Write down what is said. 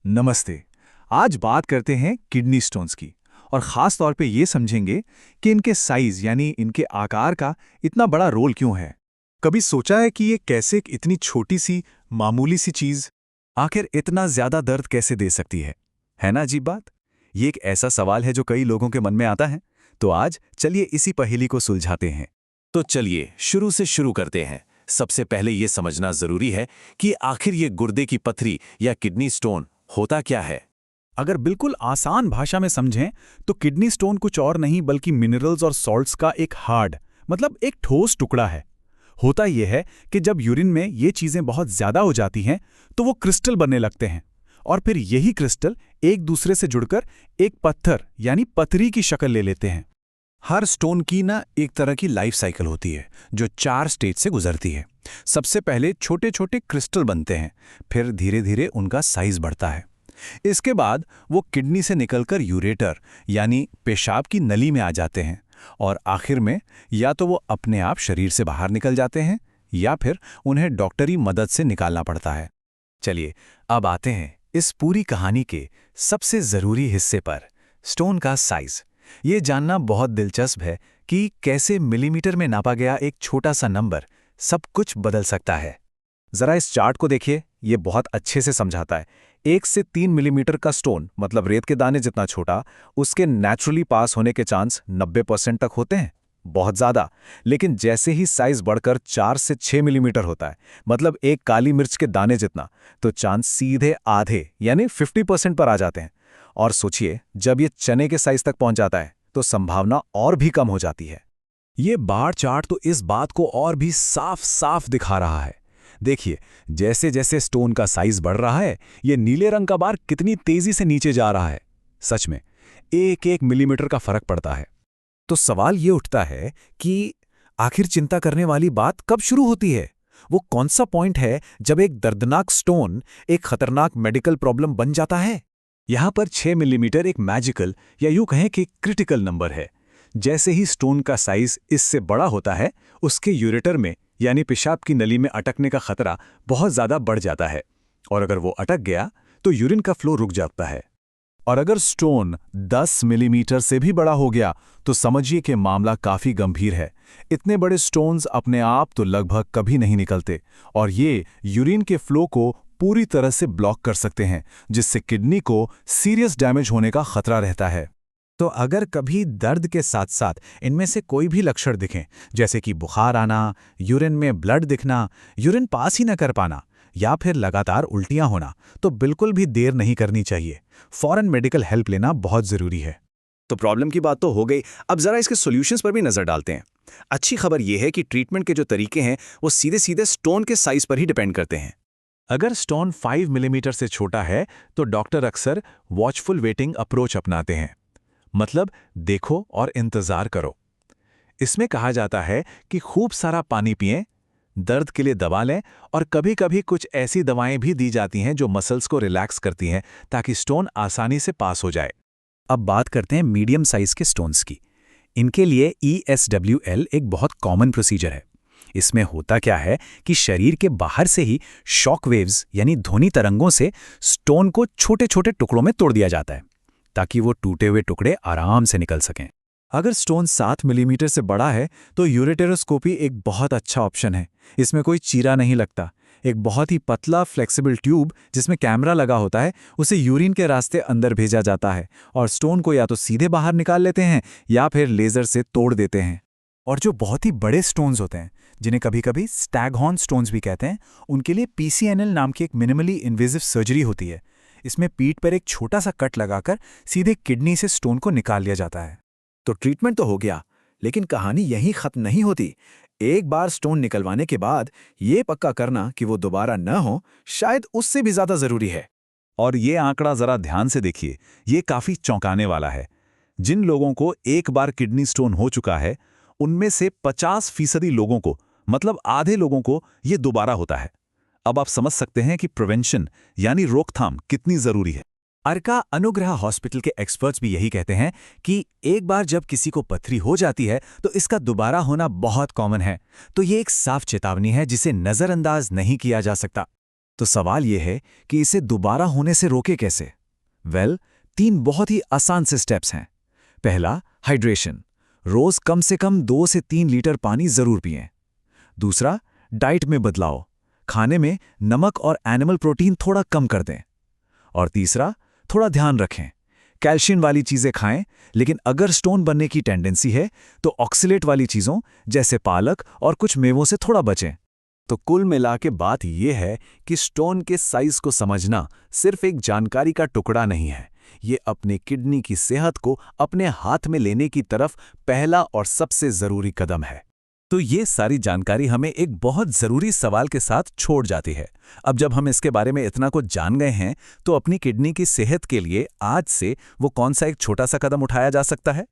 नमस्ते। आज बात करते हैं किडनी स्टोन्स की और ख़ास तौर पे ये समझेंगे कि इनके साइज़ यानी इनके आकार का इतना बड़ा रोल क्यों है। कभी सोचा है कि ये कैसे एक इतनी छोटी सी मामूली सी चीज़ आखिर इतना ज़्यादा दर्द कैसे दे सकती है ना अजीब बात? ये एक ऐसा सवाल है जो कई लोगों के मन में आता है। तो आज चलिए इसी पहेली को सुलझाते हैं। तो चलिए शुरू से शुरू करते हैं। सबसे पहले ये समझना जरूरी है कि आखिर ये गुर्दे की पथरी या किडनी स्टोन होता क्या है। अगर बिल्कुल आसान भाषा में समझें तो किडनी स्टोन कुछ और नहीं बल्कि मिनरल्स और सॉल्ट्स का एक हार्ड मतलब एक ठोस टुकड़ा है। होता यह है कि जब यूरिन में ये चीज़ें बहुत ज़्यादा हो जाती हैं तो वो क्रिस्टल बनने लगते हैं और फिर यही क्रिस्टल एक दूसरे से जुड़कर एक पत्थर यानी पथरी की शक्ल ले लेते हैं। हर स्टोन की ना एक तरह की लाइफ साइकिल होती है जो 4 स्टेज से गुजरती है। सबसे पहले छोटे छोटे क्रिस्टल बनते हैं, फिर धीरे धीरे उनका साइज बढ़ता है। इसके बाद वो किडनी से निकलकर यूरेटर यानी पेशाब की नली में आ जाते हैं और आखिर में या तो वो अपने आप शरीर से बाहर निकल जाते हैं या फिर उन्हें डॉक्टरी मदद से निकालना पड़ता है। चलिए अब आते हैं इस पूरी कहानी के सबसे ज़रूरी हिस्से पर, स्टोन का साइज। ये जानना बहुत दिलचस्प है कि कैसे मिलीमीटर में नापा गया एक छोटा सा नंबर सब कुछ बदल सकता है। जरा इस चार्ट को देखिए, ये बहुत अच्छे से समझाता है। 1 से 3 मिलीमीटर का स्टोन मतलब रेत के दाने जितना छोटा, उसके नेचुरली पास होने के चांस 90% तक होते हैं, बहुत ज़्यादा। लेकिन जैसे ही साइज बढ़कर 4 से 6 मिलीमीटर होता है मतलब एक काली मिर्च के दाने जितना, तो चांस सीधे आधे यानी 50% पर आ जाते हैं। और सोचिए जब ये चने के साइज तक पहुंच जाता है तो संभावना और भी कम हो जाती है। ये बार चार्ट तो इस बात को और भी साफ साफ दिखा रहा है। देखिए जैसे जैसे स्टोन का साइज बढ़ रहा है ये नीले रंग का बार कितनी तेजी से नीचे जा रहा है। सच में 1-1 मिलीमीटर का फर्क पड़ता है। तो सवाल ये उठता है कि आखिर चिंता करने वाली बात कब शुरू होती है? वो कौन सा पॉइंट है जब एक दर्दनाक स्टोन एक खतरनाक मेडिकल प्रॉब्लम बन जाता है? यहाँ पर 6 मिलीमीटर एक मैजिकल या यूं कहें कि क्रिटिकल नंबर है। जैसे ही स्टोन का साइज इससे बड़ा होता है उसके यूरेटर में यानी पेशाब की नली में अटकने का खतरा बहुत ज़्यादा बढ़ जाता है और अगर वो अटक गया तो यूरिन का फ्लो रुक जाता है। और अगर स्टोन 10 मिलीमीटर से भी बड़ा हो गया तो समझिए कि मामला काफ़ी गंभीर है। इतने बड़े स्टोन्स अपने आप तो लगभग कभी नहीं निकलते और ये यूरिन के फ्लो को पूरी तरह से ब्लॉक कर सकते हैं, जिससे किडनी को सीरियस डैमेज होने का खतरा रहता है। तो अगर कभी दर्द के साथ साथ इनमें से कोई भी लक्षण दिखें, जैसे कि बुखार आना, यूरिन में ब्लड दिखना, यूरिन पास ही न कर पाना या फिर लगातार उल्टियां होना, तो बिल्कुल भी देर नहीं करनी चाहिए। फौरन मेडिकल हेल्प लेना बहुत ज़रूरी है। तो प्रॉब्लम की बात तो हो गई, अब जरा इसके सॉल्यूशंस पर भी नजर डालते हैं। अच्छी खबर यह है कि ट्रीटमेंट के जो तरीके हैं वो सीधे सीधे स्टोन के साइज पर ही डिपेंड करते हैं। अगर स्टोन 5 मिलीमीटर से छोटा है तो डॉक्टर अक्सर वॉचफुल वेटिंग अप्रोच अपनाते हैं, मतलब देखो और इंतजार करो। इसमें कहा जाता है कि खूब सारा पानी पिएं, दर्द के लिए दवा लें और कभी-कभी कुछ ऐसी दवाएं भी दी जाती हैं जो मसल्स को रिलैक्स करती हैं ताकि स्टोन आसानी से पास हो जाए। अब बात करते हैं मीडियम साइज के स्टोन्स की। इनके लिए ESWL एक बहुत कॉमन प्रोसीजर है। इसमें होता क्या है कि शरीर के बाहर से ही शॉक वेव्स यानी ध्वनि तरंगों से स्टोन को छोटे छोटे टुकड़ों में तोड़ दिया जाता है ताकि वो टूटे हुए टुकड़े आराम से निकल सकें। अगर स्टोन 7 मिलीमीटर से बड़ा है तो यूरेटेरोस्कोपी एक बहुत अच्छा ऑप्शन है। इसमें कोई चीरा नहीं लगता। एक बहुत ही पतला फ्लेक्सिबल ट्यूब जिसमें कैमरा लगा होता है उसे यूरिन के रास्ते अंदर भेजा जाता है और स्टोन को या तो सीधे बाहर निकाल लेते हैं या फिर लेज़र से तोड़ देते हैं। और जो बहुत ही बड़े स्टोन्स होते हैं जिन्हें कभी-कभी स्टैगहॉर्न स्टोन्स भी कहते हैं, उनके लिए PCNL नाम की एक मिनिमली इन्वेजिव सर्जरी होती है। इसमें पीठ पर एक छोटा सा कट लगाकर सीधे किडनी से स्टोन को निकाल लिया जाता है। तो ट्रीटमेंट तो हो गया, लेकिन कहानी यहीं खत्म नहीं होती। एक बार स्टोन निकलवाने के बाद ये पक्का करना कि वो दोबारा न हो शायद उससे भी ज्यादा जरूरी है। और ये आंकड़ा जरा ध्यान से देखिए, ये काफी चौंकाने वाला है। जिन लोगों को एक बार किडनी स्टोन हो चुका है उनमें से 50% लोगों को मतलब आधे लोगों को ये दोबारा होता है। अब आप समझ सकते हैं कि प्रिवेंशन यानी रोकथाम कितनी जरूरी है। अर्का अनुग्रह हॉस्पिटल के एक्सपर्ट्स भी यही कहते हैं कि एक बार जब किसी को पथरी हो जाती है तो इसका दोबारा होना बहुत कॉमन है। तो ये एक साफ चेतावनी है जिसे नजरअंदाज नहीं किया जा सकता। तो सवाल यह है कि इसे दोबारा होने से रोके कैसे? वेल, 3 बहुत ही आसान से स्टेप्स हैं। पहला, हाइड्रेशन। रोज कम से कम 2 से 3 लीटर पानी जरूर पिएं। दूसरा, डाइट में बदलाव। खाने में नमक और एनिमल प्रोटीन थोड़ा कम कर दें। और तीसरा, थोड़ा ध्यान रखें। कैल्शियम वाली चीजें खाएं, लेकिन अगर स्टोन बनने की टेंडेंसी है तो ऑक्सलेट वाली चीजों जैसे पालक और कुछ मेवों से थोड़ा बचें। तो कुल मिला के बात यह है कि स्टोन के साइज को समझना सिर्फ एक जानकारी का टुकड़ा नहीं है, ये अपने किडनी की सेहत को अपने हाथ में लेने की तरफ पहला और सबसे जरूरी कदम है। तो ये सारी जानकारी हमें एक बहुत ज़रूरी सवाल के साथ छोड़ जाती है। अब जब हम इसके बारे में इतना कुछ जान गए हैं, तो अपनी किडनी की सेहत के लिए आज से वो कौन सा एक छोटा सा कदम उठाया जा सकता है?